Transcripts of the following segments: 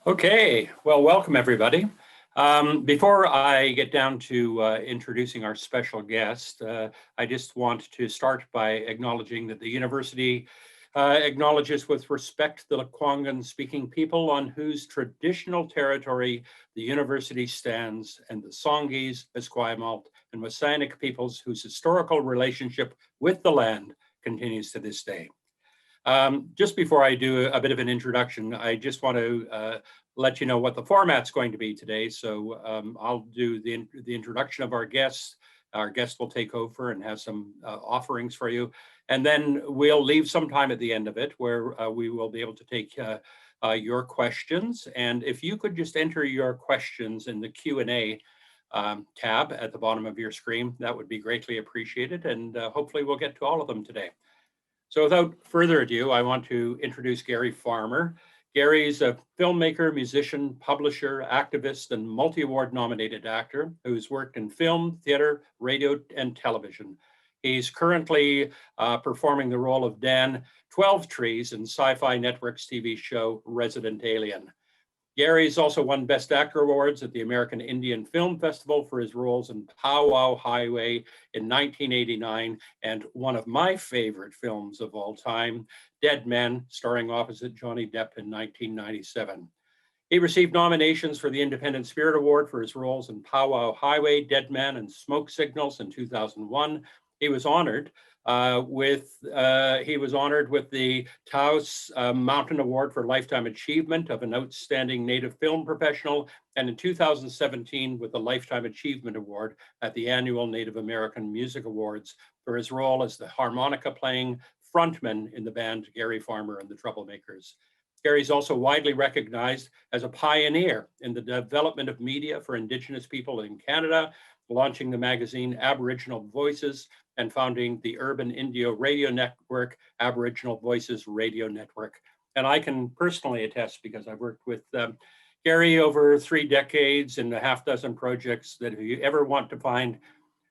Okay, well, welcome everybody. Before I get down to introducing our special guest, I just want to start by acknowledging that the university acknowledges with respect the Lekwungen speaking people on whose traditional territory the university stands, and the Songhees, Esquimalt, and Wassanic peoples whose historical relationship with the land continues to this day. Just before I do a bit of an introduction, I just want to let you know what the format's going to be today. So I'll do the introduction of our guests. Our guest will take over and have some offerings for you. And then we'll leave some time at the end of it where we will be able to take your questions. And if you could just enter your questions in the Q&A tab at the bottom of your screen, that would be greatly appreciated. And hopefully we'll get to all of them today. So without further ado, I want to introduce Gary Farmer. Gary's a filmmaker, musician, publisher, activist, and multi-award nominated actor who's worked in film, theater, radio, and television. He's currently performing the role of Dan 12 Trees in Sci-Fi Network's TV show Resident Alien. Gary's also won Best Actor awards at the American Indian Film Festival for his roles in Powwow Highway in 1989, and one of my favorite films of all time, Dead Men, starring opposite Johnny Depp in 1997. He received nominations for the Independent Spirit Award for his roles in Powwow Highway, Dead Man, and Smoke Signals in 2001. He was honored with the Taos Mountain Award for Lifetime Achievement of an Outstanding Native Film Professional, and in 2017 with the Lifetime Achievement Award at the annual Native American Music Awards for his role as the harmonica-playing frontman in the band Gary Farmer and the Troublemakers. Gary's also widely recognized as a pioneer in the development of media for Indigenous people in Canada, launching the magazine Aboriginal Voices and founding the Urban Indio Radio Network, Aboriginal Voices Radio Network. And I can personally attest, because I've worked with Gary over 3 decades and a half dozen projects, that if you ever want to find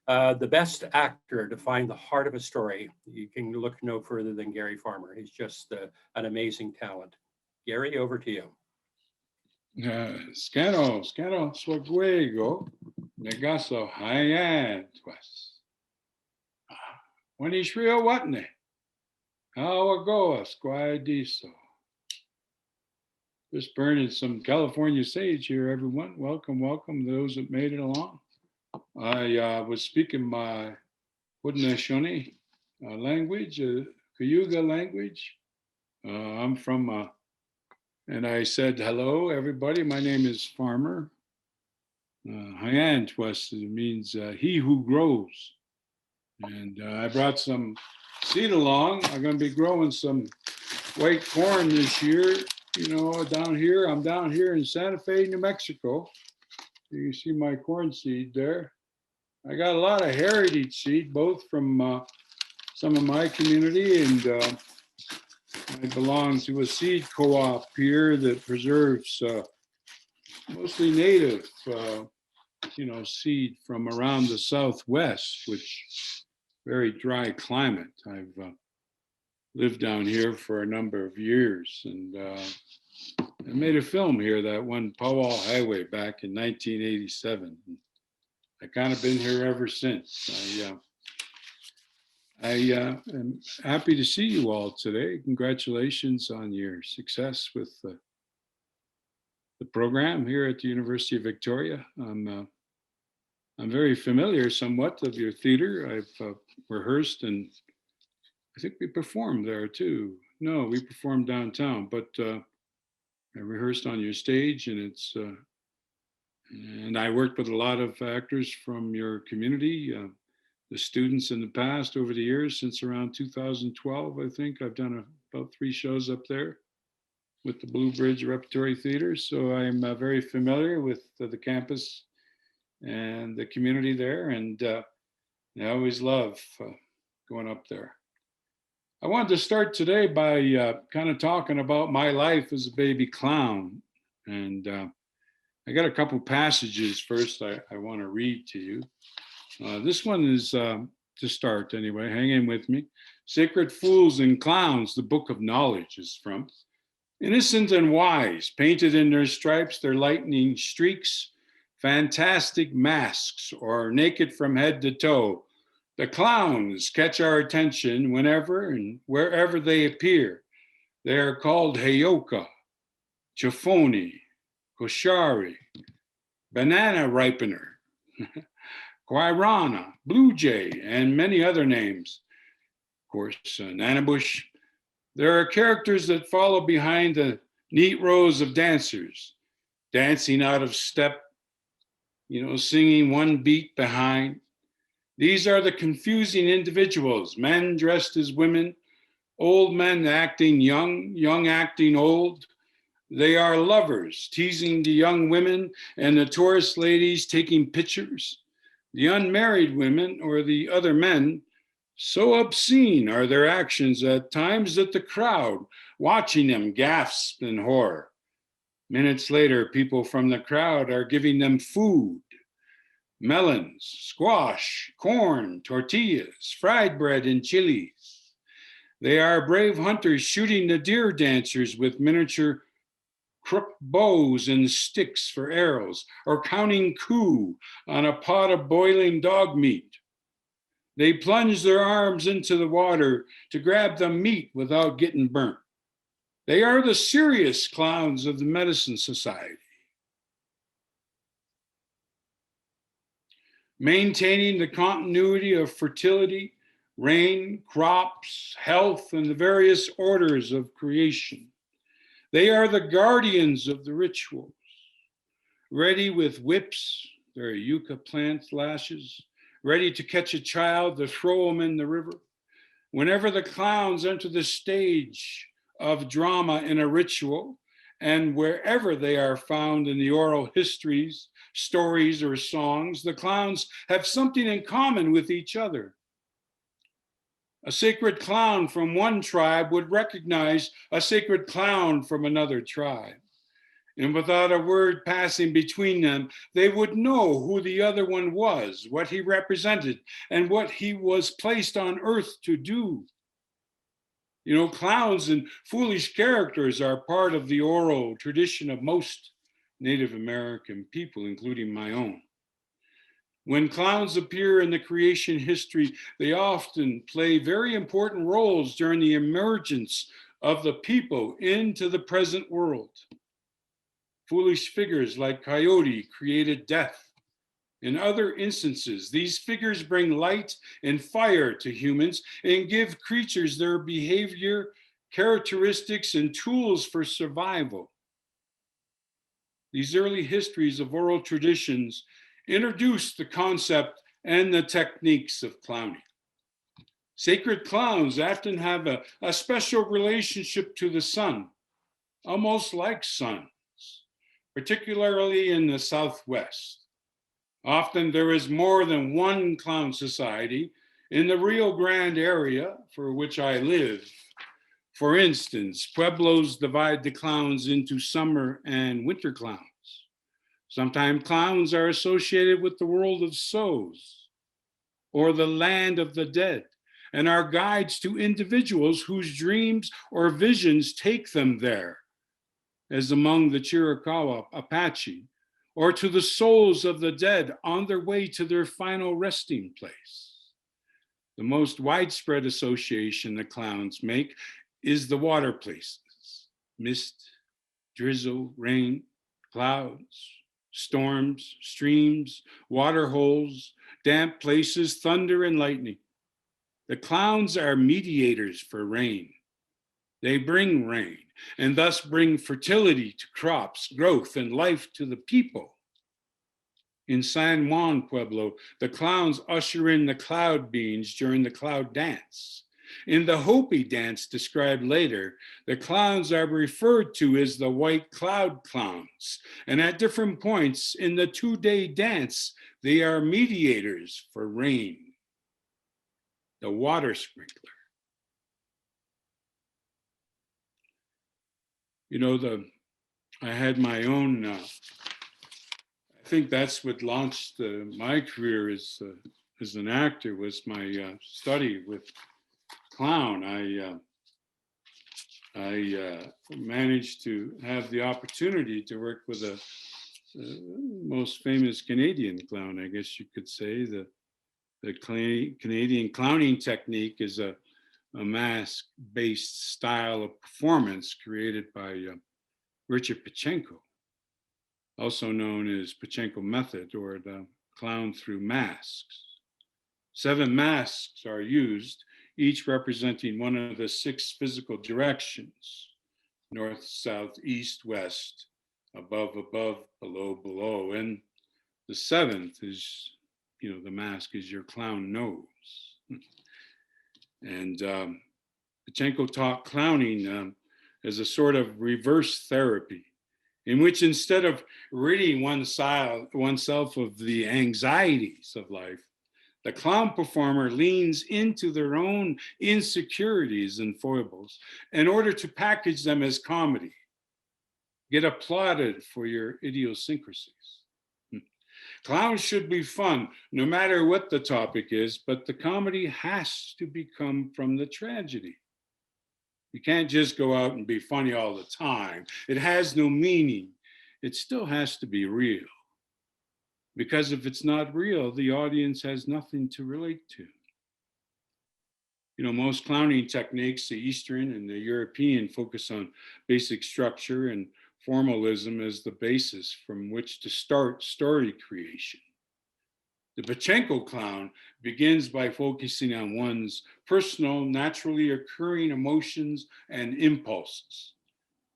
the best actor to find the heart of a story, you can look no further than Gary Farmer. He's just an amazing talent. Gary, over to you. Scano swaguego negaso hayan twas. When he's real watne, how ago squire diso. Just burning some California sage here, everyone. Welcome, welcome those that made it along. I was speaking my Haudenosaunee language, Cayuga language. I'm from, and I said, hello, everybody. My name is Farmer. Hayan twas means he who grows. And I brought some seed along. I'm going to be growing some white corn this year. You know, down here, I'm down here in Santa Fe, New Mexico. You can see my corn seed there. I got a lot of heritage seed, both from some of my community, and I belong to a seed co-op here that preserves mostly native, seed from around the Southwest, which very dry climate. I've lived down here for a number of years, and I made a film here that won Powwow Highway back in 1987. I kind of been here ever since. I am happy to see you all today. Congratulations on your success with the program here at the University of Victoria. I'm very familiar somewhat of your theater. I've rehearsed, and I think we performed there too. No, we performed downtown, but I rehearsed on your stage, and and I worked with a lot of actors from your community, the students in the past over the years, since around 2012, I think. I've done about 3 shows up there with the Blue Bridge Repertory Theater. So I'm very familiar with the campus and the community there, and I always love going up there. I wanted to start today by kind of talking about my life as a baby clown, and I got a couple passages first I want to read to you. This one is to start anyway. Hang in with me. Sacred Fools and Clowns, the Book of Knowledge is from. Innocent and wise, painted in their stripes, their lightning streaks, fantastic masks, or naked from head to toe. The clowns catch our attention whenever and wherever they appear. They are called Heyoka, Chafoni, Koshari, Banana Ripener, Quirana, Blue Jay, and many other names. Of course, Nanabush. There are characters that follow behind the neat rows of dancers, dancing out of step, singing one beat behind. These are the confusing individuals, men dressed as women, old men acting young, young acting old. They are lovers, teasing the young women and the tourist ladies taking pictures. The unmarried women or the other men, so obscene are their actions at times that the crowd watching them gasps in horror. Minutes later, people from the crowd are giving them food, melons, squash, corn, tortillas, fried bread, and chilies. They are brave hunters shooting the deer dancers with miniature crooked bows and sticks for arrows, or counting coup on a pot of boiling dog meat. They plunge their arms into the water to grab the meat without getting burnt. They are the serious clowns of the medicine society. Maintaining the continuity of fertility, rain, crops, health, and the various orders of creation. They are the guardians of the rituals, ready with whips, their yucca plant lashes, ready to catch a child to throw him in the river. Whenever the clowns enter the stage of drama in a ritual, and wherever they are found in the oral histories, stories, or songs, the clowns have something in common with each other. A sacred clown from one tribe would recognize a sacred clown from another tribe. And without a word passing between them, they would know who the other one was, what he represented, and what he was placed on earth to do. Clowns and foolish characters are part of the oral tradition of most Native American people, including my own. When clowns appear in the creation history, they often play very important roles during the emergence of the people into the present world. Foolish figures like Coyote created death. In other instances, these figures bring light and fire to humans and give creatures their behavior, characteristics, and tools for survival. These early histories of oral traditions introduced the concept and the techniques of clowning. Sacred clowns often have a special relationship to the sun, almost like suns, particularly in the Southwest. Often there is more than one clown society in the Rio Grande area for which I live. For instance, pueblos divide the clowns into summer and winter clowns. Sometimes clowns are associated with the world of souls or the land of the dead and are guides to individuals whose dreams or visions take them there, as among the Chiricahua Apache, or to the souls of the dead on their way to their final resting place. The most widespread association the clowns make is the water places: mist, drizzle, rain, clouds, storms, streams, water holes, damp places, thunder, and lightning. The clowns are mediators for rain. They bring rain and thus bring fertility to crops, growth, and life to the people. In San Juan Pueblo, the clowns usher in the cloud beings during the cloud dance. In the Hopi dance described later, the clowns are referred to as the white cloud clowns, and at different points in the two-day dance, they are mediators for rain, the water sprinkler. I had my own, I think that's what launched my career as an actor, was my study with clown. I managed to have the opportunity to work with the most famous Canadian clown, I guess you could say. The Canadian clowning technique is a mask-based style of performance created by Richard Pachenko, also known as Pachenko method or the clown through masks. 7 masks are used, each representing one of the 6 physical directions: north, south, east, west, above, above, below, below. And the 7th is, the mask is your clown nose. And Pachenko taught clowning as a sort of reverse therapy, in which instead of ridding oneself of the anxieties of life, the clown performer leans into their own insecurities and foibles in order to package them as comedy. Get applauded for your idiosyncrasies. Clowns should be fun, no matter what the topic is, but the comedy has to come from the tragedy. You can't just go out and be funny all the time. It has no meaning. It still has to be real. Because if it's not real, the audience has nothing to relate to. Most clowning techniques, the Eastern and the European, focus on basic structure and formalism as the basis from which to start story creation. The Pachenko clown begins by focusing on one's personal, naturally occurring emotions and impulses,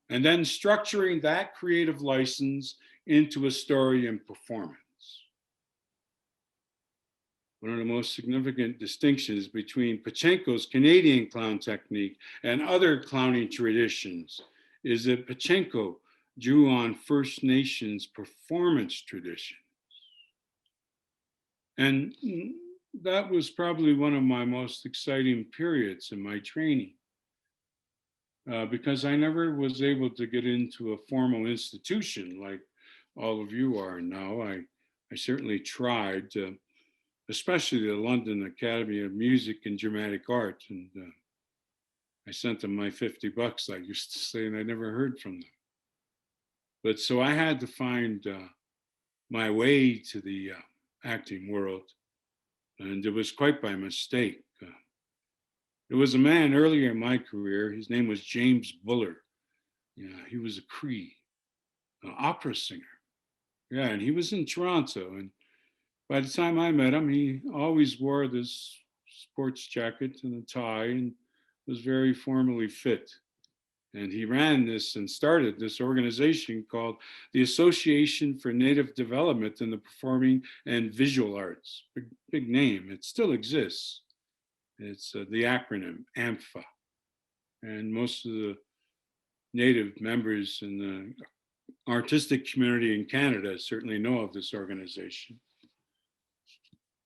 and then structuring that creative license into a story and performance. One of the most significant distinctions between Pachenko's Canadian clown technique and other clowning traditions is that Pachenko drew on First Nations performance traditions. And that was probably one of my most exciting periods in my training, because I never was able to get into a formal institution like all of you are now. I certainly tried, especially the London Academy of Music and Dramatic Art, and I sent them my $50, I used to say, and I never heard from them. But so I had to find my way to the acting world, and it was quite by mistake. There was a man earlier in my career, his name was James Buller. Yeah, he was a Cree, an opera singer. Yeah, and he was in Toronto, and by the time I met him, he always wore this sports jacket and a tie and was very formally fit. And he ran this and started this organization called the Association for Native Development in the Performing and Visual Arts. Big name. It still exists. It's the acronym AMPFA. And most of the Native members in the artistic community in Canada certainly know of this organization.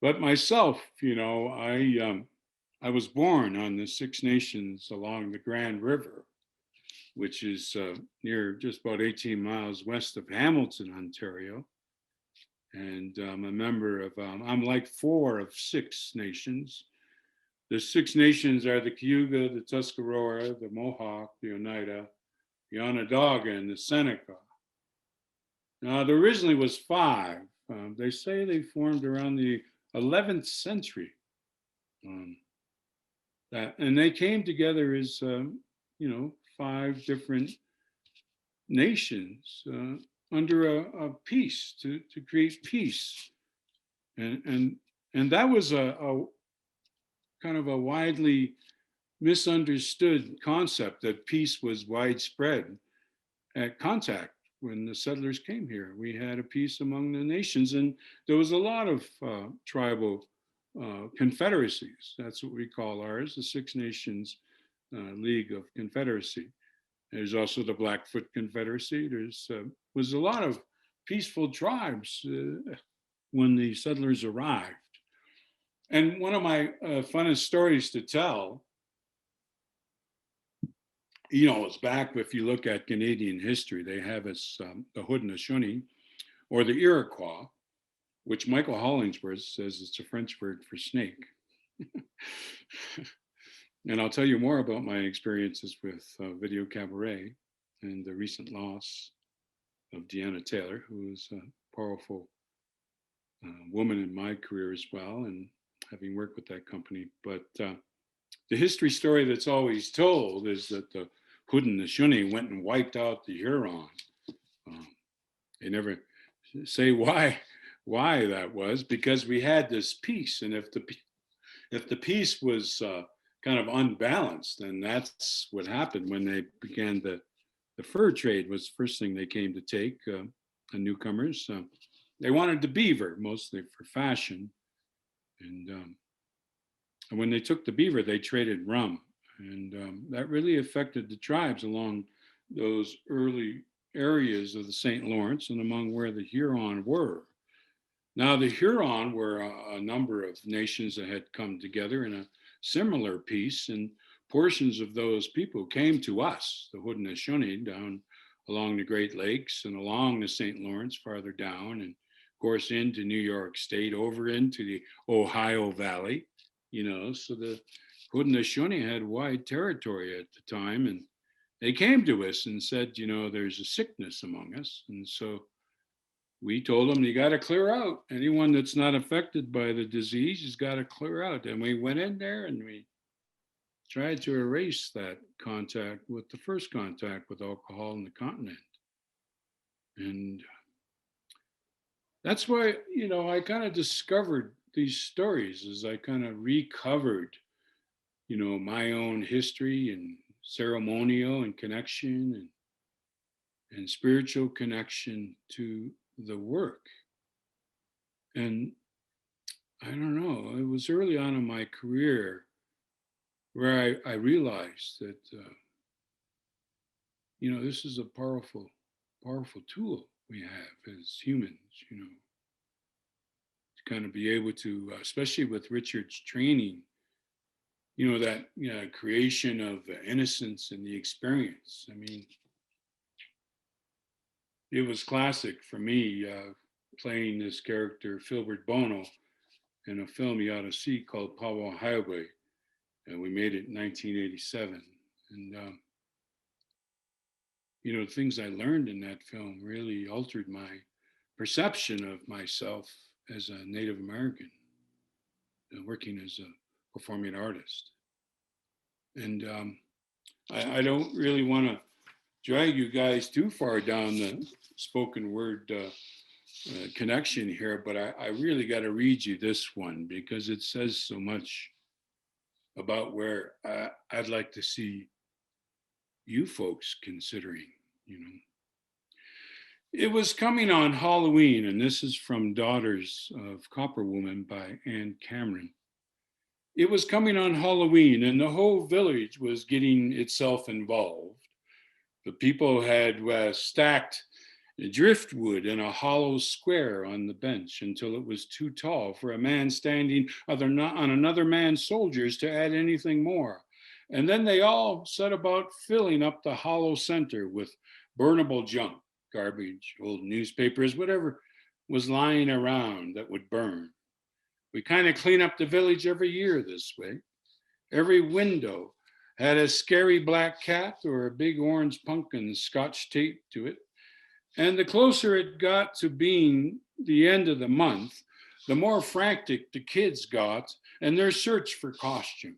But myself, I was born on the Six Nations along the Grand River, which is near just about 18 miles west of Hamilton, Ontario. And I'm a member of, I'm like 4 of 6 nations. The 6 nations are the Cayuga, the Tuscarora, the Mohawk, the Oneida, the Onondaga, and the Seneca. Now, there originally was 5. They say they formed around the 11th century. And they came together as, 5 different nations under a peace to create peace, and that was a kind of a widely misunderstood concept, that peace was widespread at contact. When the settlers came here, we had a peace among the nations, and there was a lot of tribal confederacies. That's what we call ours, the Six Nations League of Confederacy. There's also the Blackfoot Confederacy. There's was a lot of peaceful tribes when the settlers arrived. And one of my funnest stories to tell, it's back, if you look at Canadian history, they have us the Haudenosaunee, or the Iroquois, which Michael Hollingsworth says it's a French word for snake. And I'll tell you more about my experiences with Video Cabaret and the recent loss of Deanna Taylor, who was a powerful woman in my career as well, and having worked with that company. But the history story that's always told is that the Haudenosaunee went and wiped out the Huron. They never say why that was, because we had this peace, and if the peace was kind of unbalanced, then that's what happened when they began the fur trade. Was the first thing they came to take, the newcomers. They wanted the beaver mostly for fashion, and when they took the beaver, they traded rum, and that really affected the tribes along those early areas of the St. Lawrence and among where the Huron were. Now, the Huron were a number of nations that had come together in a similar peace, and portions of those people came to us, the Haudenosaunee, down along the Great Lakes and along the St. Lawrence farther down, and of course into New York State, over into the Ohio Valley, so the Haudenosaunee had wide territory at the time, and they came to us and said, there's a sickness among us. And so we told them, you got to clear out. Anyone that's not affected by the disease has got to clear out. And we went in there and we tried to erase that contact with the first contact with alcohol on the continent. And that's why, I kind of discovered these stories as I kind of recovered, my own history and ceremonial and connection and spiritual connection to the work. And I don't know, it was early on in my career where I realized that, this is a powerful tool we have as humans, to kind of be able to, especially with Richard's training, that creation of the innocence and the experience. I mean, it was classic for me playing this character, Filbert Bono, in a film you ought to see called Power Highway. And we made it in 1987. And, the things I learned in that film really altered my perception of myself as a Native American, working as a performing artist. And I don't really want to drag you guys too far down the spoken word connection here, but I really got to read you this one because it says so much about where I'd like to see you folks considering, It was coming on Halloween, and this is from Daughters of Copper Woman by Anne Cameron. It was coming on Halloween, and the whole village was getting itself involved. The people had stacked driftwood in a hollow square on the bench until it was too tall for a man standing on another man's shoulders to add anything more. And then they all set about filling up the hollow center with burnable junk, garbage, old newspapers, whatever was lying around that would burn. We kind of clean up the village every year this way. Every window had a scary black cat or a big orange pumpkin scotch taped to it. And the closer it got to being the end of the month, the more frantic the kids got in their search for costumes.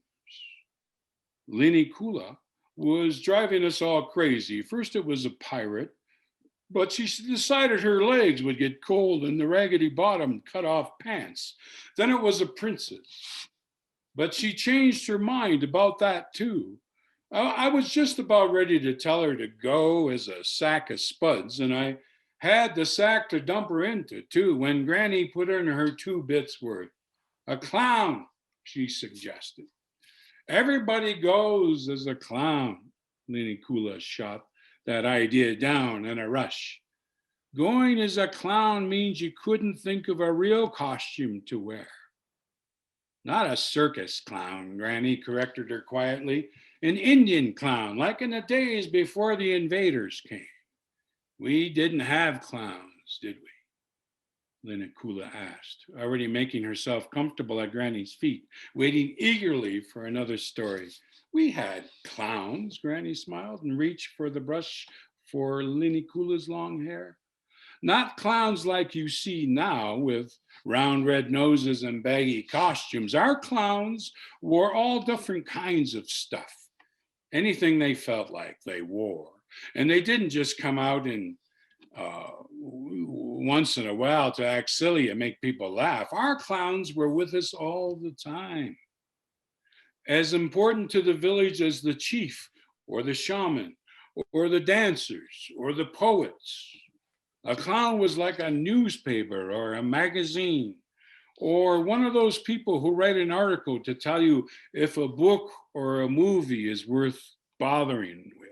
Lini Kula was driving us all crazy. First it was a pirate, but she decided her legs would get cold in the raggedy bottom cut off pants. Then it was a princess, but she changed her mind about that too. I was just about ready to tell her to go as a sack of spuds, and I had the sack to dump her into too, when Granny put in her 2 bits worth. A clown, she suggested. Everybody goes as a clown. Lini Kula shot that idea down in a rush. Going as a clown means you couldn't think of a real costume to wear. Not a circus clown, Granny corrected her quietly. An Indian clown, like in the days before the invaders came. We didn't have clowns, did we? Lini Kula asked, already making herself comfortable at Granny's feet, waiting eagerly for another story. We had clowns, Granny smiled and reached for the brush for Linicula's long hair. Not clowns like you see now with round red noses and baggy costumes. Our clowns wore all different kinds of stuff. Anything they felt like they wore. And they didn't just come out in once in a while to act silly and make people laugh. Our clowns were with us all the time. As important to the village as the chief or the shaman or the dancers or the poets. A clown was like a newspaper or a magazine or one of those people who write an article to tell you if a book or a movie is worth bothering with.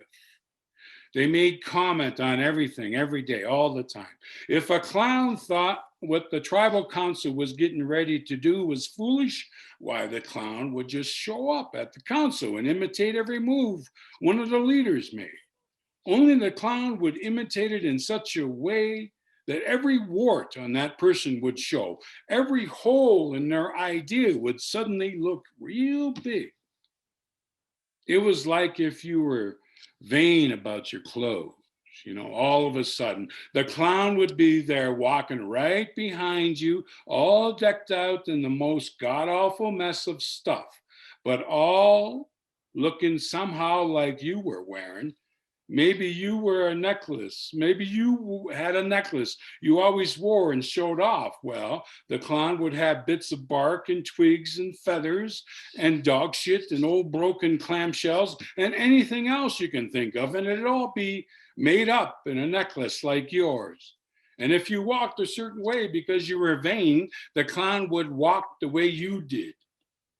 They made comment on everything, every day, all the time. If a clown thought what the tribal council was getting ready to do was foolish, why, the clown would just show up at the council and imitate every move one of the leaders made. Only the clown would imitate it in such a way that every wart on that person would show. Every hole in their idea would suddenly look real big. It was like if you were vain about your clothes, all of a sudden, the clown would be there walking right behind you, all decked out in the most god-awful mess of stuff, but all looking somehow like you were wearing. Maybe you were a necklace. Maybe you had a necklace you always wore and showed off. Well, the clown would have bits of bark and twigs and feathers and dog shit and old broken clamshells and anything else you can think of. And it'd all be made up in a necklace like yours. And if you walked a certain way because you were vain, the clown would walk the way you did,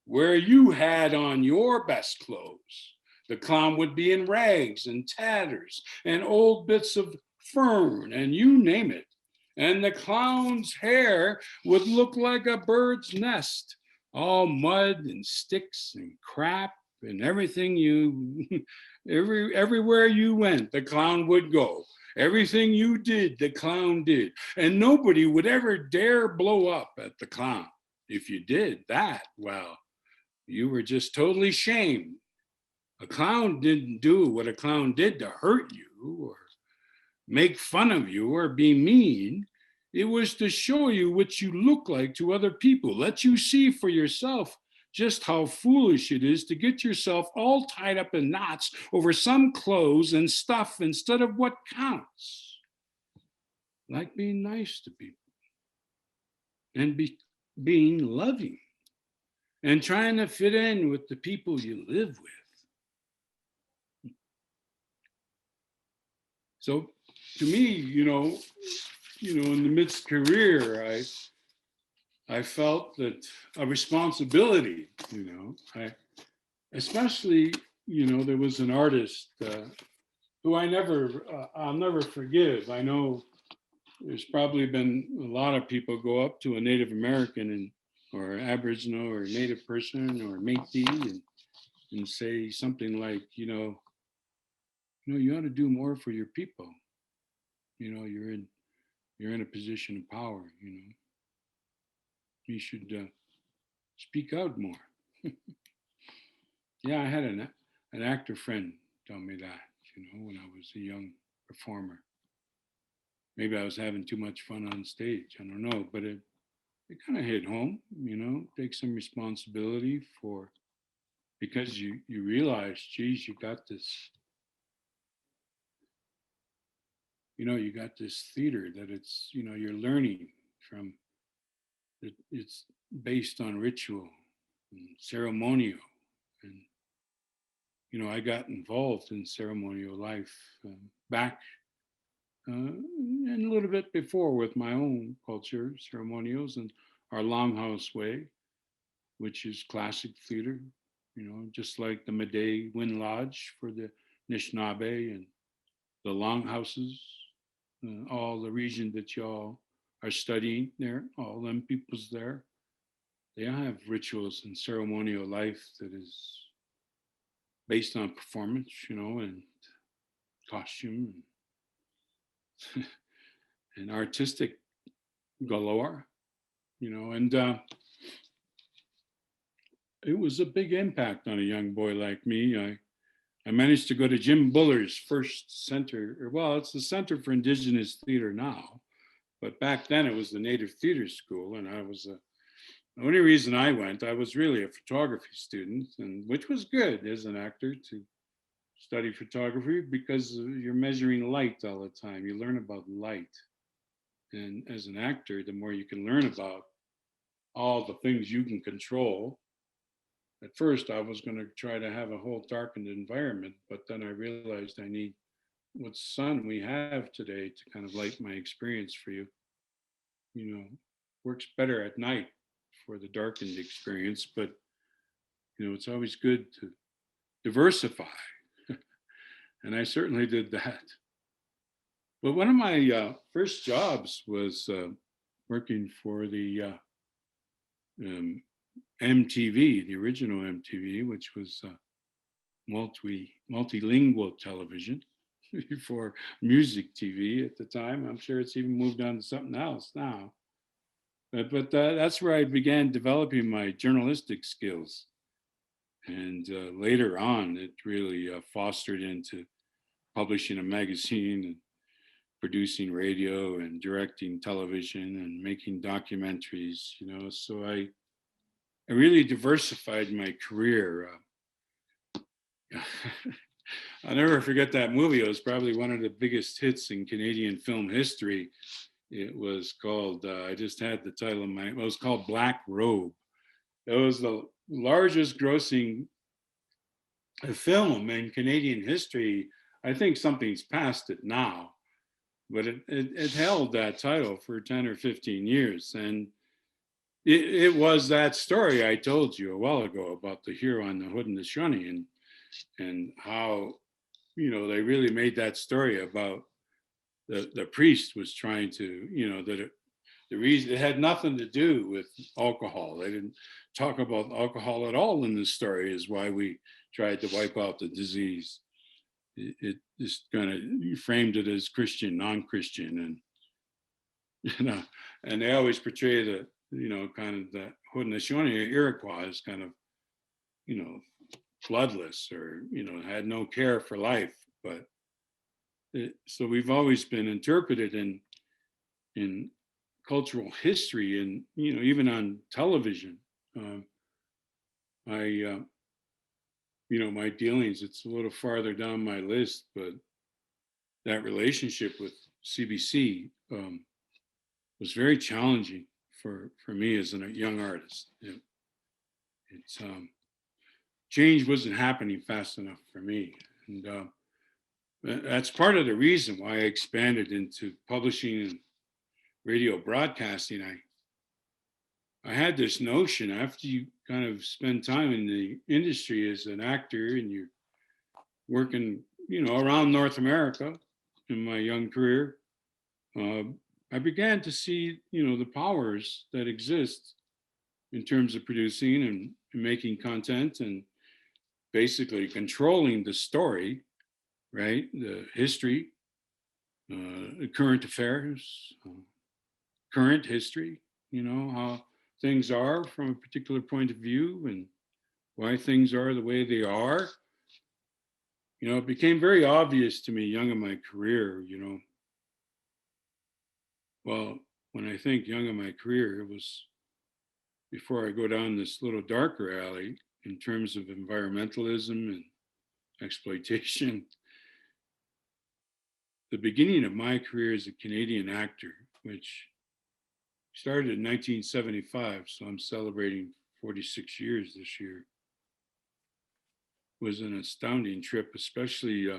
where you had on your best clothes. The clown would be in rags and tatters and old bits of fern and you name it. And the clown's hair would look like a bird's nest, all mud and sticks and crap and everything everywhere you went, the clown would go. Everything you did, the clown did. And nobody would ever dare blow up at the clown. If you did that, well, you were just totally shamed. A clown didn't do what a clown did to hurt you or make fun of you or be mean. It was to show you what you look like to other people, let you see for yourself just how foolish it is to get yourself all tied up in knots over some clothes and stuff instead of what counts. Like being nice to people and being loving and trying to fit in with the people you live with. So to me, in the midst career, I felt that a responsibility, especially, there was an artist who I'll never forgive. I know there's probably been a lot of people go up to a Native American or Aboriginal or Native person or Métis and say something like, you ought to do more for your people. You're in a position of power. You should speak out more. Yeah, I had an actor friend tell me that. When I was a young performer. Maybe I was having too much fun on stage. I don't know, but it kind of hit home. Take some responsibility because you realize, geez, you got this. You got this theater that it's, you're learning from, it's based on ritual and ceremonial. And, I got involved in ceremonial life back and a little bit before with my own culture, ceremonials and our Longhouse Way, which is classic theater, just like the Meday Wind Lodge for the Anishinaabe and the Longhouses. All the region that y'all are studying there, all them peoples there, they have rituals and ceremonial life that is based on performance, and costume and artistic galore, and it was a big impact on a young boy like me. I managed to go to Jim Buller's first center, or well, it's the Center for Indigenous Theater now, but back then it was the Native Theater School, and the only reason I went, I was really a photography student, and which was good as an actor to study photography because you're measuring light all the time. You learn about light, and as an actor, the more you can learn about all the things you can control. At first, I was going to try to have a whole darkened environment, but then I realized I need what sun we have today to kind of light my experience for you. You know, works better at night for the darkened experience, but it's always good to diversify. And I certainly did that. But one of my first jobs was working for the MTV, the original MTV, which was multilingual television before music TV at the time. I'm sure it's even moved on to something else now. But that's where I began developing my journalistic skills. And later on, it really fostered into publishing a magazine and producing radio and directing television and making documentaries, So I really diversified my career. I'll never forget that movie. It was probably one of the biggest hits in Canadian film history. It was called, I just had the title in mind, it was called Black Robe. It was the largest grossing film in Canadian history. I think something's past it now, but it held that title for 10 or 15 years. And it was that story I told you a while ago about the Huron, the Haudenosaunee, and how, they really made that story about the priest was trying to, the reason it had nothing to do with alcohol. They didn't talk about alcohol at all in this story, is why we tried to wipe out the disease. It just kind of framed it as Christian, non-Christian, and and they always portray the kind of the Haudenosaunee Iroquois as kind of bloodless, or had no care for life. But so we've always been interpreted in cultural history, and even on television. My dealings, it's a little farther down my list, but that relationship with CBC was very challenging for me as a young artist. It's change wasn't happening fast enough for me, and that's part of the reason why I expanded into publishing and radio broadcasting. I had this notion, after you kind of spend time in the industry as an actor and you're working, around North America in my young career, I began to see, the powers that exist in terms of producing and making content and basically controlling the story, right? The history, current affairs, current history, how things are from a particular point of view and why things are the way they are. It became very obvious to me young in my career, well, when I think young in my career, it was before I go down this little darker alley in terms of environmentalism and exploitation. The beginning of my career as a Canadian actor, which started in 1975, so I'm celebrating 46 years this year, was an astounding trip, especially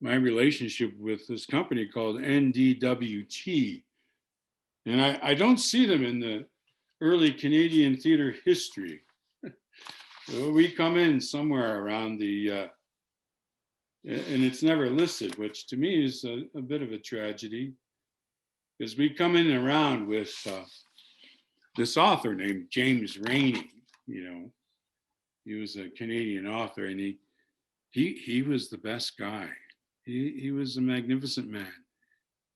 my relationship with this company called NDWT. And I don't see them in the early Canadian theater history. So we come in somewhere around and it's never listed, which to me is a bit of a tragedy, because we come in around with this author named James Rainey. He was a Canadian author, and he was the best guy. He was a magnificent man.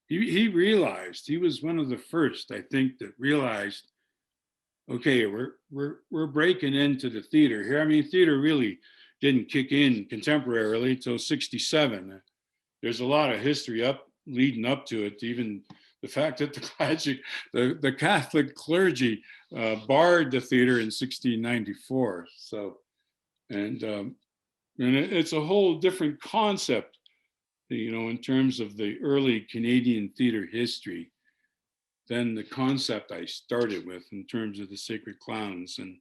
He realized, he was one of the first, I think, that realized okay, we're breaking into the theater here. I mean, theater really didn't kick in contemporarily till '67. There's a lot of history leading up to it. Even the fact that the Catholic clergy barred the theater in 1694. So, and it's a whole different concept, in terms of the early Canadian theater history than the concept I started with in terms of the sacred clowns and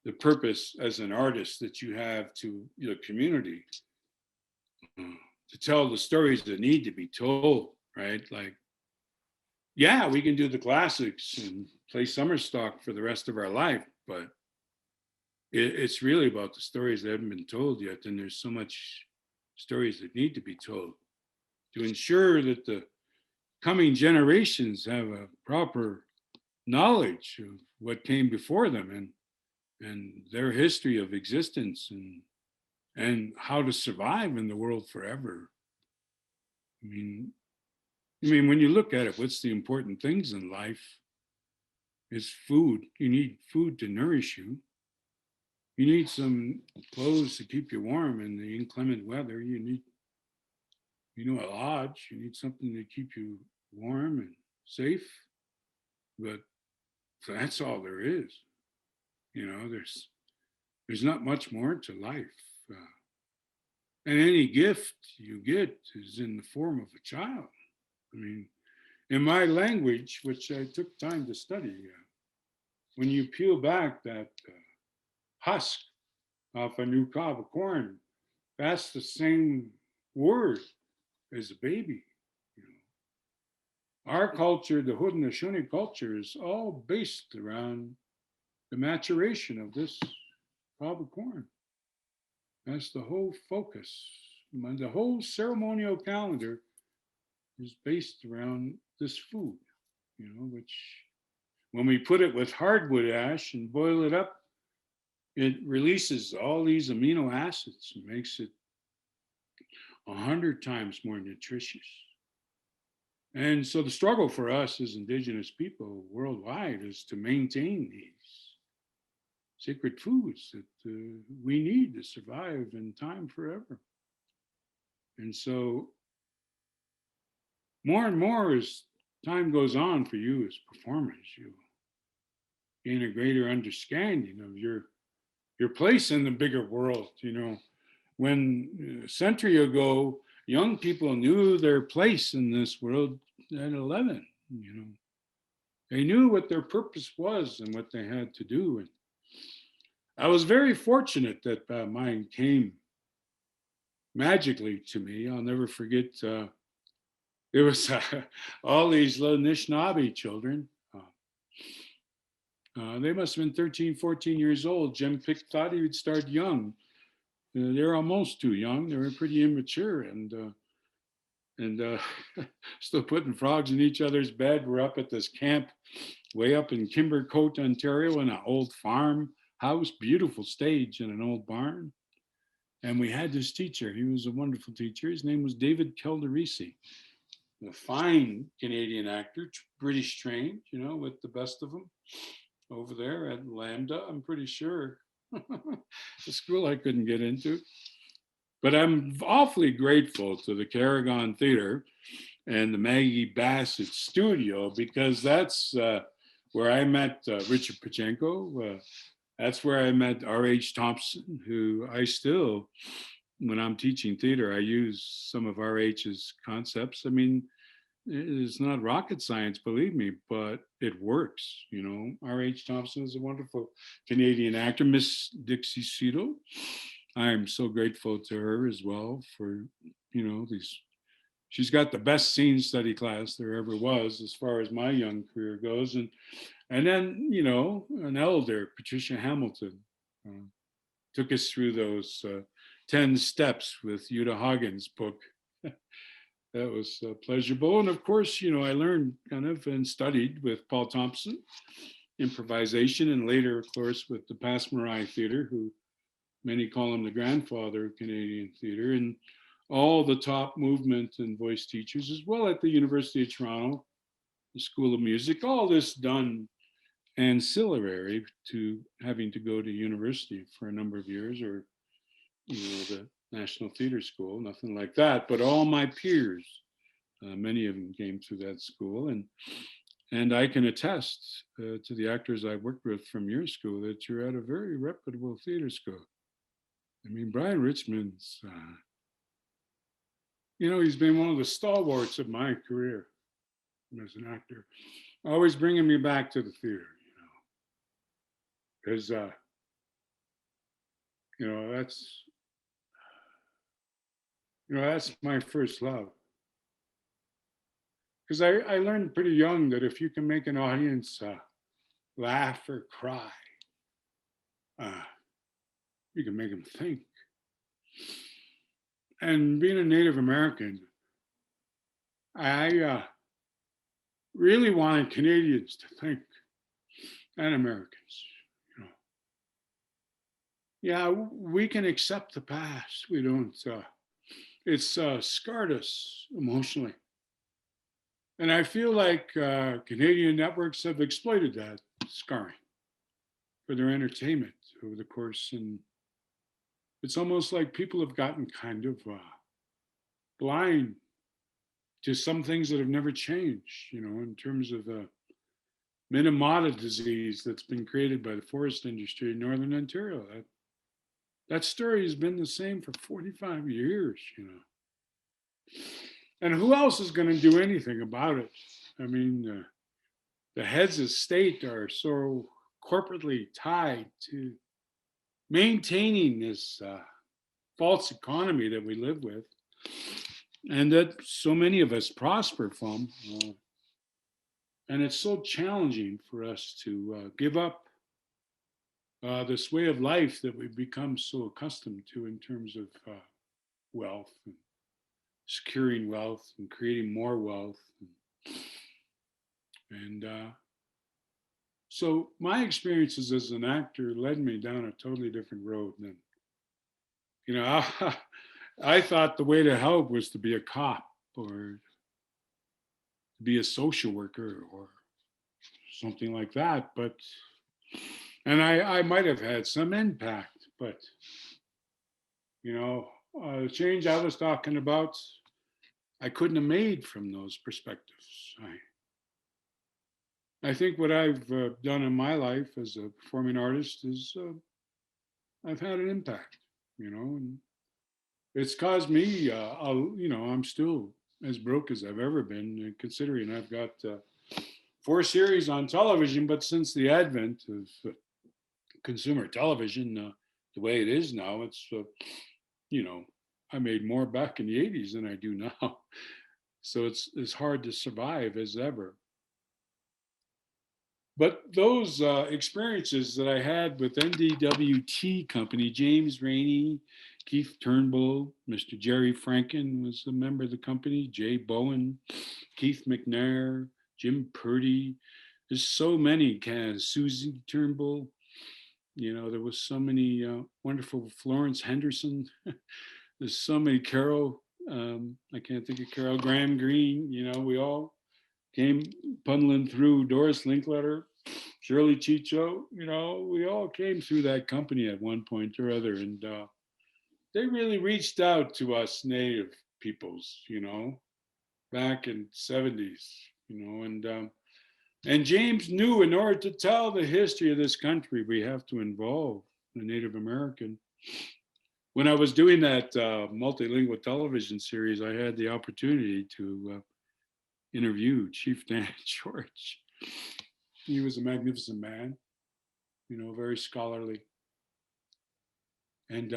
the purpose as an artist that you have to your community to tell the stories that need to be told, right? Like, yeah, we can do the classics and play summer stock for the rest of our life, but it's really about the stories that haven't been told yet. And there's so much stories that need to be told to ensure that the coming generations have a proper knowledge of what came before them and their history of existence and how to survive in the world forever. I mean, when you look at it, what's the important things in life? Is food. You need food to nourish you. You need some clothes to keep you warm in the inclement weather. You need, a lodge. You need something to keep you warm and safe. But that's all there is. There's not much more to life. And any gift you get is in the form of a child. I mean, in my language, which I took time to study, when you peel back that husk off a new cob of corn, that's the same word as a baby. Our culture, the Haudenosaunee culture, is all based around the maturation of this cob of corn. That's the whole focus. The whole ceremonial calendar is based around this food, which when we put it with hardwood ash and boil it up, it releases all these amino acids and makes it 100 times more nutritious. And so the struggle for us as Indigenous people worldwide is to maintain these sacred foods that we need to survive in time forever. And so more and more as time goes on for you as performers, you gain a greater understanding of your place in the bigger world. When a century ago, young people knew their place in this world at 11. They knew what their purpose was and what they had to do. And I was very fortunate that mine came magically to me. I'll never forget. There was all these little Anishinaabe children. They must have been 13, 14 years old. Jim Pick thought he would start young. They're almost too young. They were pretty immature and still putting frogs in each other's bed. We're up at this camp way up in Kimbercote, Ontario, in an old farmhouse, beautiful stage in an old barn. And we had this teacher. He was a wonderful teacher. His name was David Kelderisi, a fine Canadian actor, British trained, with the best of them over there at Lambda, I'm pretty sure. The school I couldn't get into. But I'm awfully grateful to the Carrigon Theater and the Maggie Bassett studio because that's where I met Richard Pachenko. That's where I met R.H. Thompson, who I still, when I'm teaching theater, I use some of R.H.'s concepts. I mean, it's not rocket science, believe me, but it works. R.H. Thompson is a wonderful Canadian actor. Miss Dixie Cito, I'm so grateful to her as well for, these. She's got the best scene study class there ever was as far as my young career goes. And then, an elder, Patricia Hamilton, took us through those 10 steps with Uta Hagen's book. That was pleasurable. And of course, I learned kind of and studied with Paul Thompson, improvisation, and later, of course, with the Passmarais Theater, who many call him the grandfather of Canadian theater, and all the top movement and voice teachers, as well at the University of Toronto, the School of Music, all this done ancillary to having to go to university for a number of years, or the National Theatre School, nothing like that. But all my peers, many of them came through that school, and I can attest to the actors I worked with from your school that you're at a very reputable theatre school. I mean, Brian Richmond's, he's been one of the stalwarts of my career as an actor, always bringing me back to the theater, because, that's my first love. Because I learned pretty young that if you can make an audience laugh or cry, you can make them think. And being a Native American, I really wanted Canadians to think, and Americans. Yeah, we can accept the past. We don't. It's scarred us emotionally. And I feel like Canadian networks have exploited that scarring for their entertainment over the course. And it's almost like people have gotten kind of blind to some things that have never changed, in terms of the Minamata disease that's been created by the forest industry in Northern Ontario. That story has been the same for 45 years, And who else is going to do anything about it? I mean, the heads of state are so corporately tied to maintaining this false economy that we live with, and that so many of us prosper from. And it's so challenging for us to give up this way of life that we've become so accustomed to in terms of wealth and securing wealth and creating more wealth. And so my experiences as an actor led me down a totally different road than, I thought the way to help was to be a cop or to be a social worker or something like that. And I might have had some impact, but, the change I was talking about, I couldn't have made from those perspectives. I think what I've done in my life as a performing artist is I've had an impact, and it's caused me, I'm still as broke as I've ever been, considering I've got 4 series on television, but since the advent of consumer television, the way it is now, it's, I made more back in the 80s than I do now. So it's as hard to survive as ever. But those experiences that I had with NDWT Company, James Rainey, Keith Turnbull, Mr. Jerry Franken was a member of the company, Jay Bowen, Keith McNair, Jim Purdy. There's so many, Susie Turnbull. There was so many wonderful, Florence Henderson. There's so many, Carol, I can't think of Carol, Graham Greene, we all came puddling through, Doris Linkletter, Shirley Chicho, we all came through that company at one point or other. And they really reached out to us Native peoples, back in the 70s, and James knew in order to tell the history of this country, we have to involve the Native American. When I was doing that multilingual television series, I had the opportunity to interview Chief Dan George. He was a magnificent man, very scholarly. And,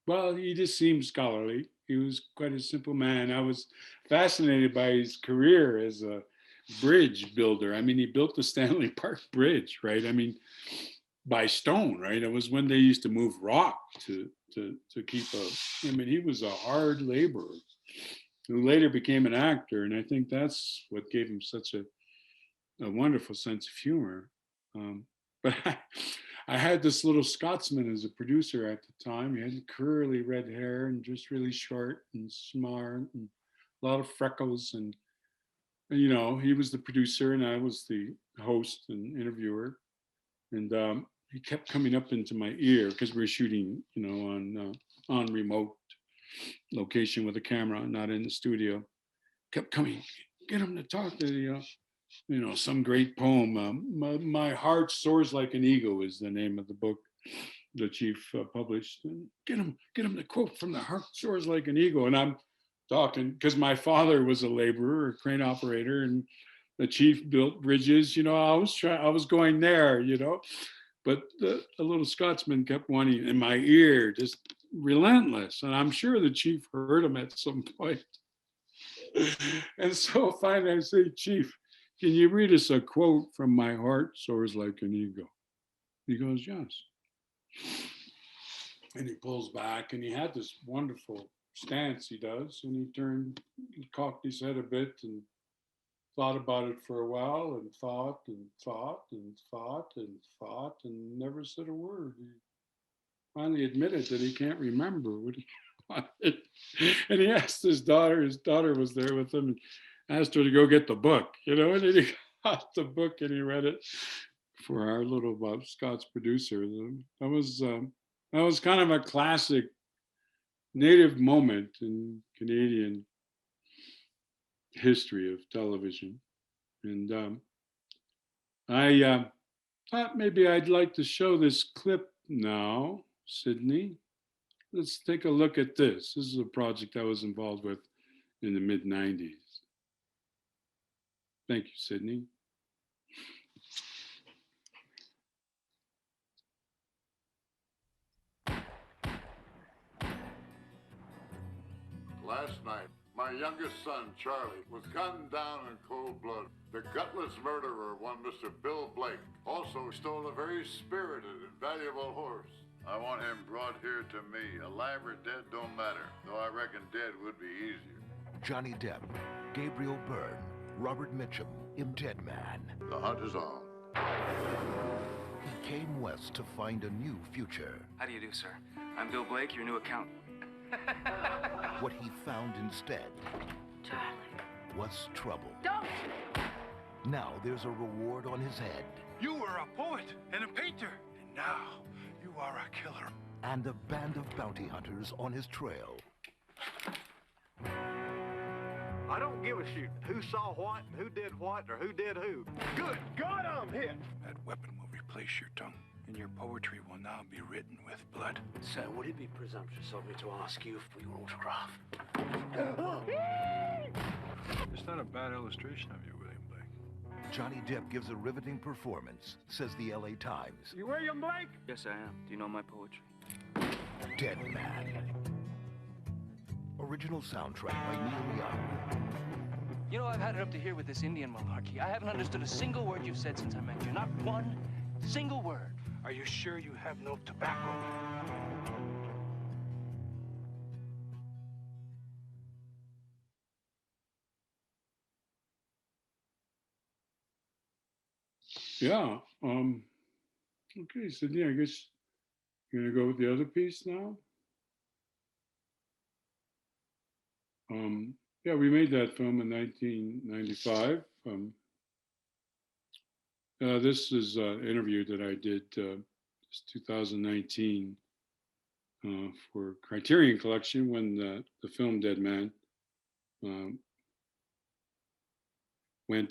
well, he just seemed scholarly. He was quite a simple man. I was fascinated by his career as a bridge builder. I mean, he built the Stanley Park Bridge, right? I mean, by stone, right? It was when they used to move rock to keep I mean, he was a hard laborer who later became an actor. And I think that's what gave him such a wonderful sense of humor. But I had this little Scotsman as a producer at the time. He had curly red hair and just really short and smart and a lot of freckles. And you know, he was the producer and I was the host and interviewer. And he kept coming up into my ear because we were shooting, you know, on remote location with a camera, not in the studio. Kept coming, get him to talk to you know, some great poem. My heart soars like an eagle is the name of the book the chief published. And get him to quote from the heart soars like an eagle. And I'm talking because my father was a laborer, a crane operator, and the chief built bridges. You know, I was going there. You know, but the little Scotsman kept wanting in my ear, just relentless. And I'm sure the chief heard him at some point. And so finally I say, Chief, can you read us a quote from My Heart Soars Like an Eagle? He goes, yes. And he pulls back and he had this wonderful stance he does. And he cocked his head a bit and thought about it for a while and thought and thought and thought and thought and never said a word. He finally admitted that he can't remember what he wanted. And he asked his daughter was there with him, and asked her to go get the book, you know, and then he got the book and he read it for our little Scots producer. That was kind of a classic native moment in Canadian history of television. And I thought maybe I'd like to show this clip now, Sydney. Let's take a look at this. This is a project I was involved with in the mid-90s. Thank you, Sydney. Last night, my youngest son, Charlie, was gunned down in cold blood. The gutless murderer, one Mr. Bill Blake, also stole a very spirited and valuable horse. I want him brought here to me. Alive or dead don't matter, though I reckon dead would be easier. Johnny Depp, Gabriel Byrne, Robert Mitchum in Dead Man. The hunt is on. He came west to find a new future. How do you do, sir? I'm Bill Blake, your new accountant. What he found instead Charlie. was trouble. Don't! Now there's a reward on his head. You were a poet and a painter, and now you are a killer. And a band of bounty hunters on his trail. I don't give a shoot who saw what, and who did what, or who did who. Good God, I'm hit! That weapon will replace your tongue, and your poetry will now be written with blood. Sir, would it be presumptuous of me to ask you for your autograph? It's not a bad illustration of you, William Blake. Johnny Depp gives a riveting performance, says the LA Times. You William Blake? Yes, I am. Do you know my poetry? Dead Man. Original soundtrack by Neil Young. You know, I've had it up to here with this Indian malarkey. I haven't understood a single word you've said since I met you. Not one single word. Are you sure you have no tobacco? Yeah. Okay, Sydney, I guess you're gonna go with the other piece now. Yeah, we made that film in 1995. This is an interview that I did 2019 for Criterion Collection when the film Dead Man went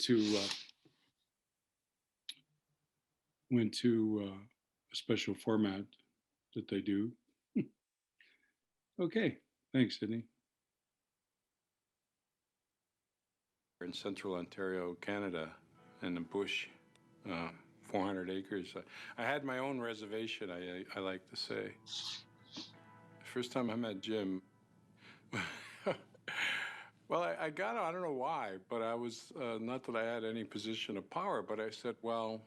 to a special format that they do. Okay, thanks, Sydney. In central Ontario, Canada, in the bush, 400 acres. I had my own reservation, I like to say. The first time I met Jim, well, I got, I don't know why, but I was, not that I had any position of power, but I said, well,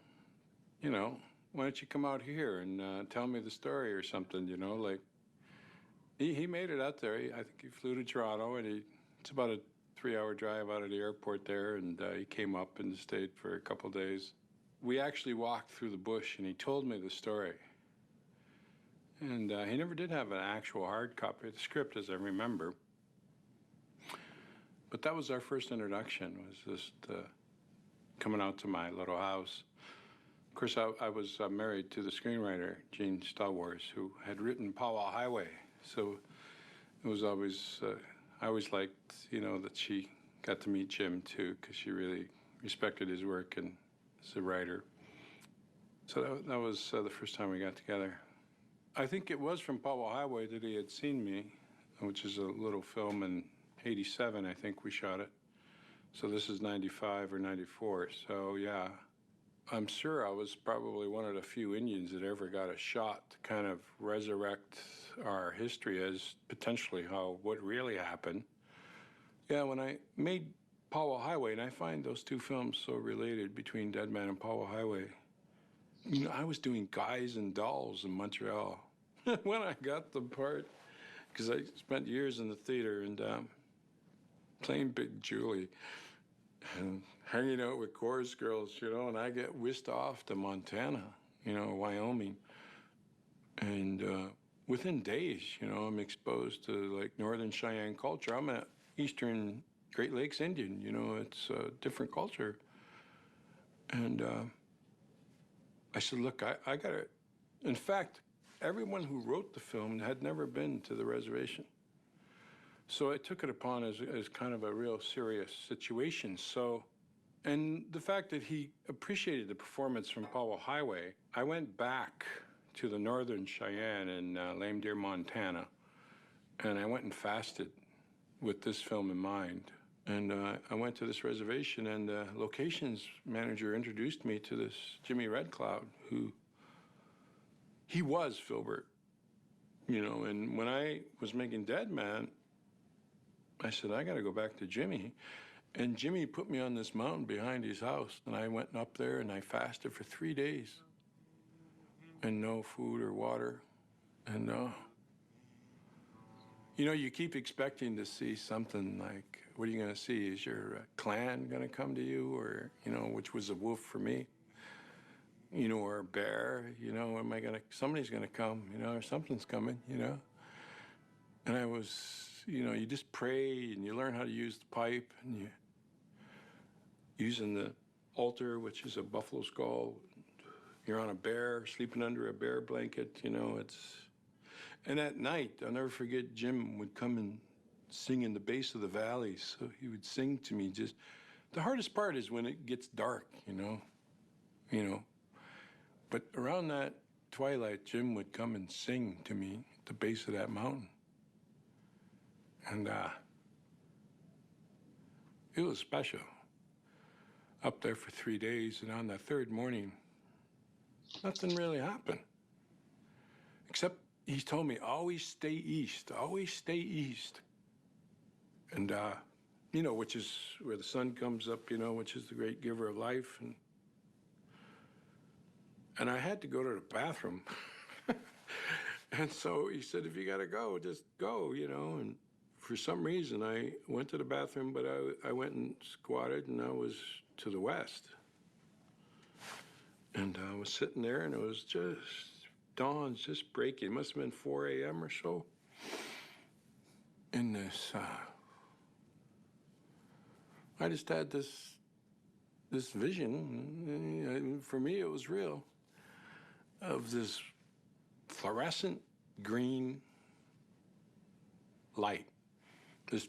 you know, why don't you come out here and tell me the story or something, you know, like, he made it out there. I think he flew to Toronto, and it's about a 3-hour drive out of the airport there, and he came up and stayed for a couple days. We actually walked through the bush, and he told me the story. And he never did have an actual hard copy of the script, as I remember. But that was our first introduction, was just coming out to my little house. Of course, I was married to the screenwriter, Gene Stallworth, who had written Powwow Highway. So it was always, I always liked, you know, that she got to meet Jim too, because she really respected his work and as a writer. So that was the first time we got together. I think it was from Powwow Highway that he had seen me, which is a little film in '87, I think we shot it. So this is 95 or 94, so yeah. I'm sure I was probably one of the few Indians that ever got a shot to kind of resurrect our history as potentially what really happened. Yeah, when I made Powwow Highway, and I find those two films so related between Dead Man and Powwow Highway, you know, I was doing Guys and Dolls in Montreal when I got the part, because I spent years in the theater and playing Big Julie and hanging out with chorus girls, you know, and I get whisked off to Montana, you know, Wyoming. And within days, you know, I'm exposed to like Northern Cheyenne culture. I'm an Eastern Great Lakes Indian, you know, it's a different culture. And I said, look, I got to, in fact, everyone who wrote the film had never been to the reservation. So I took it upon as kind of a real serious situation. So, and the fact that he appreciated the performance from Powwow Highway, I went back to the Northern Cheyenne in Lame Deer, Montana, and I went and fasted with this film in mind. And I went to this reservation, and the locations manager introduced me to this Jimmy Red Cloud, who, he was Filbert, you know, and when I was making Dead Man, I said, I got to go back to Jimmy. And Jimmy put me on this mountain behind his house, and I went up there and I fasted for 3 days. And no food or water. And you know, you keep expecting to see something like, what are you going to see? Is your clan going to come to you? Or, you know, which was a wolf for me. You know, or a bear, you know, somebody's going to come, you know, or something's coming, you know. And I was, you know, you just pray and you learn how to use the pipe and you using the altar, which is a buffalo skull. You're on a bear, sleeping under a bear blanket, you know, and at night, I'll never forget, Jim would come and sing in the base of the valley. So he would sing to me just, the hardest part is when it gets dark, you know. But around that twilight, Jim would come and sing to me at the base of that mountain. And it was special. Up there for 3 days, and on the third morning, nothing really happened. Except he told me, always stay east, always stay east. And, you know, which is where the sun comes up, you know, which is the great giver of life. And I had to go to the bathroom. And so he said, if you got to go, just go, you know. And for some reason, I went to the bathroom, but I went and squatted, and I was to the west. And I was sitting there, and it was just, dawn's just breaking. It must have been 4 a.m. or so. In this, I just had this vision, and for me it was real, of this fluorescent green light. This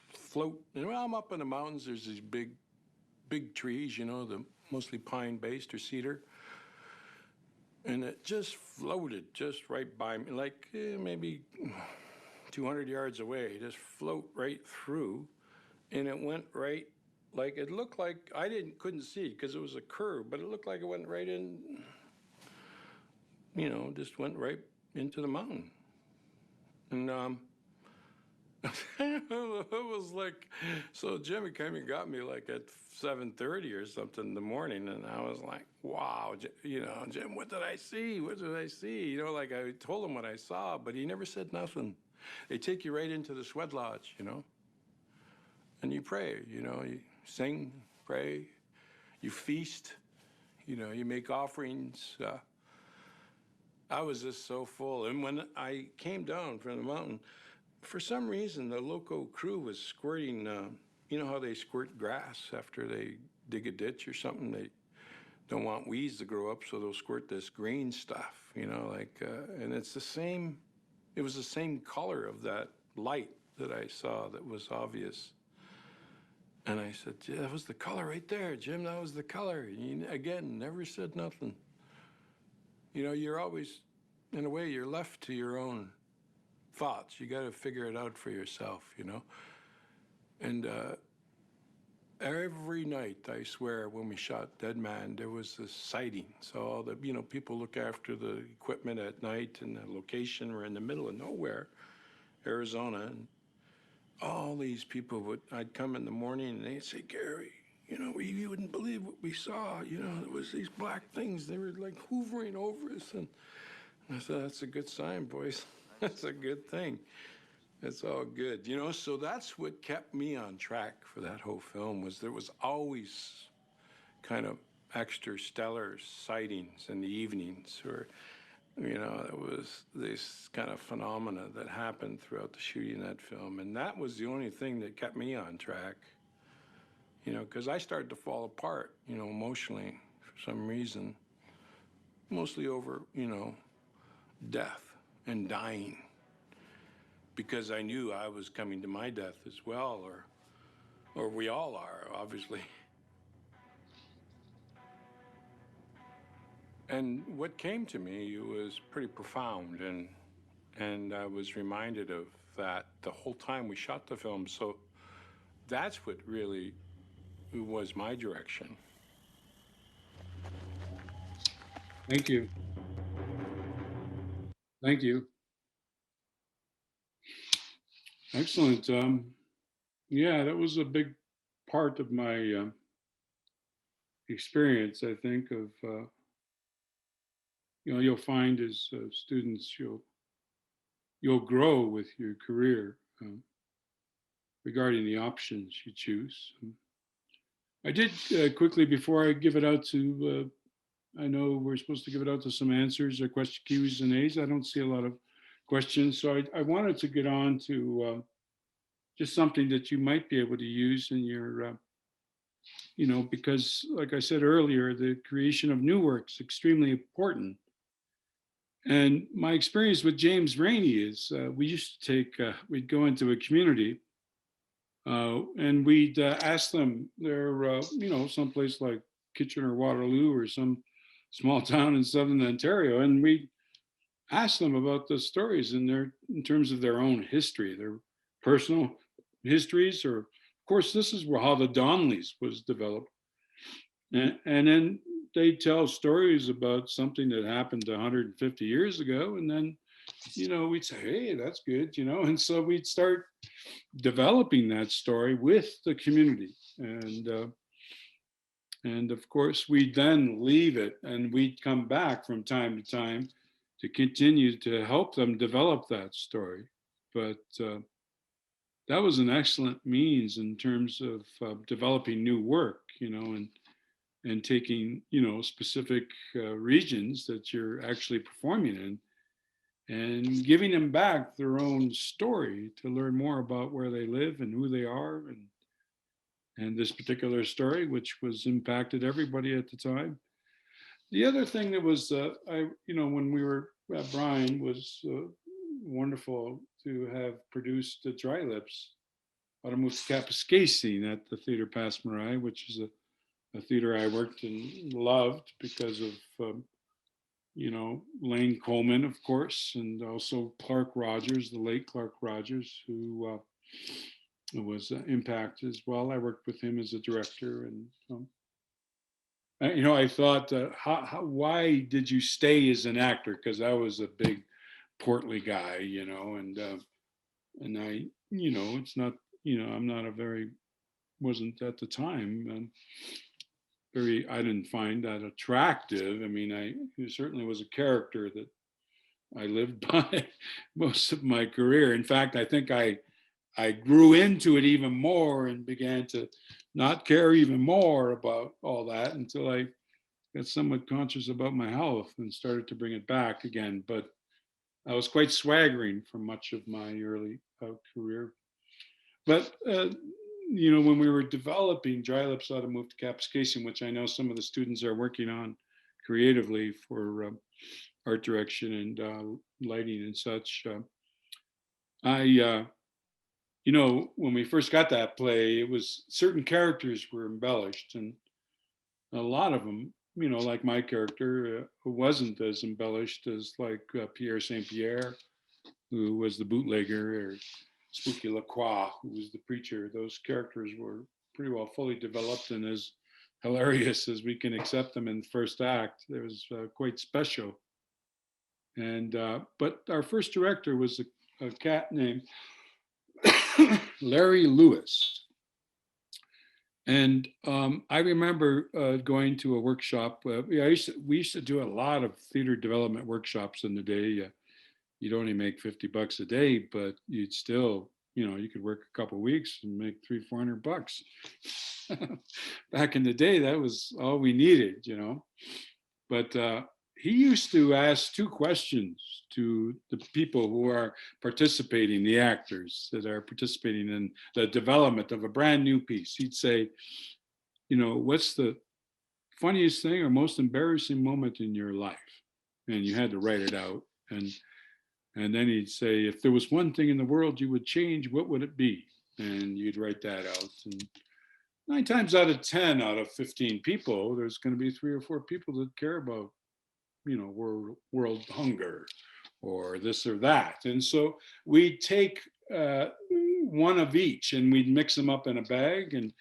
float, and when I'm up in the mountains, there's these big trees, you know, the mostly pine-based or cedar. And it just floated just right by me, like maybe 200 yards away, just float right through. And it went right, like it looked like, couldn't see because it was a curve, but it looked like it went right in, you know, just went right into the mountain. And it was like, so Jimmy came and got me like at 7:30 or something in the morning, and I was like, wow, you know, Jim, what did I see? What did I see? You know, like I told him what I saw, but he never said nothing. They take you right into the sweat lodge, you know, and you pray, you know, you sing, pray, you feast, you know, you make offerings. I was just so full. And when I came down from the mountain, for some reason, the local crew was squirting you know how they squirt grass after they dig a ditch or something? They don't want weeds to grow up, so they'll squirt this green stuff, you know, like, and it's the same, it was the same color of that light that I saw that was obvious. And I said, yeah, that was the color right there, Jim, that was the color. He, again, never said nothing. You know, you're always, in a way, you're left to your own thoughts. You got to figure it out for yourself, you know. And every night, I swear, when we shot Dead Man, there was this sighting. So all the, you know, people look after the equipment at night, and the location, we're in the middle of nowhere, Arizona, and all these people would, I'd come in the morning and they'd say, Gary, you know, you wouldn't believe what we saw. You know, there was these black things. They were like hovering over us. And I said, that's a good sign, boys. That's a good thing. It's all good. You know, so that's what kept me on track for that whole film, was there was always kind of extra stellar sightings in the evenings, or, you know, it was this kind of phenomena that happened throughout the shooting of that film. And that was the only thing that kept me on track, you know, because I started to fall apart, you know, emotionally for some reason, mostly over, you know, death and dying, because I knew I was coming to my death as well, or we all are, obviously. And what came to me was pretty profound, and I was reminded of that the whole time we shot the film. So that's what really was my direction. Thank you. Thank you. Excellent. Yeah, that was a big part of my experience, I think, of, you know, you'll find as students, you'll grow with your career regarding the options you choose. I did quickly, before I give it out to, I know we're supposed to give it out to some answers or question Q's and A's. I don't see a lot of questions. So I wanted to get on to just something that you might be able to use in your, you know, because like I said earlier, the creation of new work is extremely important. And my experience with James Rainey is we used to take, we'd go into a community and we'd ask them, they're, you know, someplace like Kitchener, Waterloo, or some small town in Southern Ontario, and we'd ask them about the stories in terms of their own history, their personal histories, or of course, this is how the Donnellys was developed. And then they tell stories about something that happened 150 years ago. And then, you know, we'd say, hey, that's good, you know. And so we'd start developing that story with the community. And of course, we'd then leave it and we'd come back from time to time to continue to help them develop that story. But that was an excellent means in terms of developing new work, you know, and taking, you know, specific regions that you're actually performing in and giving them back their own story to learn more about where they live and who they are, and this particular story, which was impacted everybody at the time. The other thing that was, you know, when we were at Brian, was wonderful to have produced the Dry Lips out of Kapuskasing at the Theatre Passe-Muraille, which is a theater I worked and loved because of, you know, Lane Coleman, of course, and also Clark Rogers, the late Clark Rogers, who was impacted as well. I worked with him as a director, and you know, I thought, why did you stay as an actor? Because I was a big, portly guy, you know, and I, you know, it's not, you know, I'm not a very, wasn't at the time I didn't find that attractive. I mean, it certainly was a character that I lived by most of my career. In fact, I think I grew into it even more and began to not care even more about all that until I got somewhat conscious about my health and started to bring it back again. But I was quite swaggering for much of my early career. But when we were developing Dry Lips Ought to Move to Kapuskasing, which I know some of the students are working on creatively for art direction and lighting and such, when we first got that play, it was certain characters were embellished, and a lot of them, like my character, who wasn't as embellished as like Pierre Saint Pierre, who was the bootlegger, or Spooky Lacroix, who was the preacher. Those characters were pretty well fully developed and as hilarious as we can accept them in the first act. It was quite special. And but our first director was a cat named Larry Lewis. And I remember going to a workshop. We used to do a lot of theater development workshops in the day. You'd only make $50 a day, but you'd still, you could work a couple of weeks and make $300-400. Back in the day, that was all we needed, But he used to ask 2 questions to the people who are participating, the actors that are participating in the development of a brand new piece. He'd say, what's the funniest thing or most embarrassing moment in your life? And you had to write it out. And then he'd say, if there was one thing in the world you would change, what would it be? And you'd write that out. And 9 times out of 10 out of 15 people, there's going to be 3 or 4 people that care about, world hunger or this or that. And so we'd take one of each and we'd mix them up in a bag, and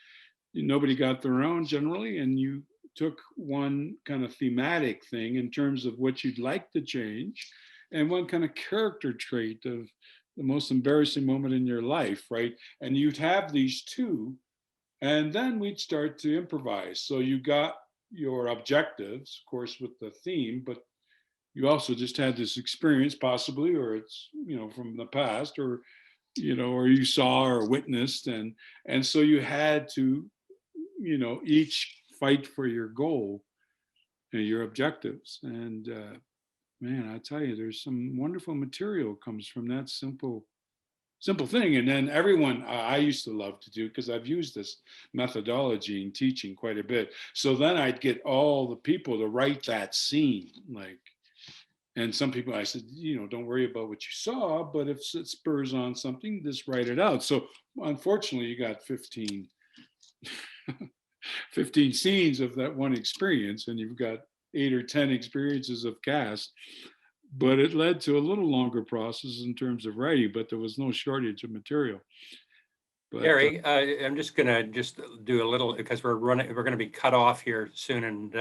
nobody got their own generally. And you took one kind of thematic thing in terms of what you'd like to change, and one kind of character trait of the most embarrassing moment in your life, right? And you'd have these 2, and then we'd start to improvise. So you got your objectives, of course, with the theme, but you also just had this experience possibly, or it's, from the past, or, or you saw or witnessed. And so you had to, each fight for your goal and your objectives. And, man, I tell you, there's some wonderful material comes from that simple thing. And then everyone, I used to love to do, because I've used this methodology in teaching quite a bit. So then I'd get all the people to write that scene, and some people, I said, don't worry about what you saw, but if it spurs on something, just write it out. So unfortunately, you got 15 scenes of that one experience, and you've got 8 or 10 experiences of cast. But it led to a little longer process in terms of writing, but there was no shortage of material. But, Gary, I'm just going to do a little, because we're going to be cut off here soon. And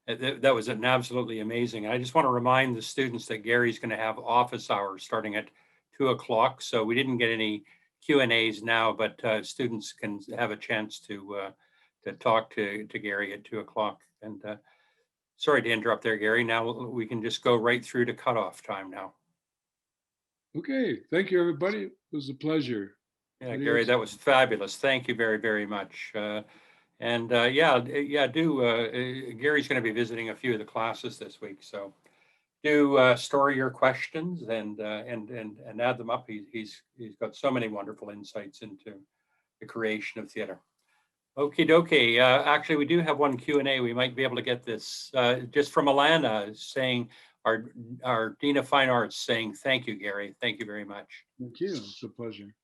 that was an absolutely amazing. I just want to remind the students that Gary's going to have office hours starting at 2:00. So we didn't get any Q&As now, but students can have a chance to talk to Gary at 2:00. And sorry to interrupt there, Gary. Now we can just go right through to cutoff time now. Okay, thank you, everybody. It was a pleasure. Yeah, Gary, that was fabulous. Thank you very, very much. Gary's going to be visiting a few of the classes this week, so do store your questions and add them up. He's got so many wonderful insights into the creation of theater. Okie dokie. Actually, we do have one Q&A. We might be able to get this just from Alana saying, our Dean of Fine Arts saying, thank you, Gary. Thank you very much. Thank you. It's a pleasure.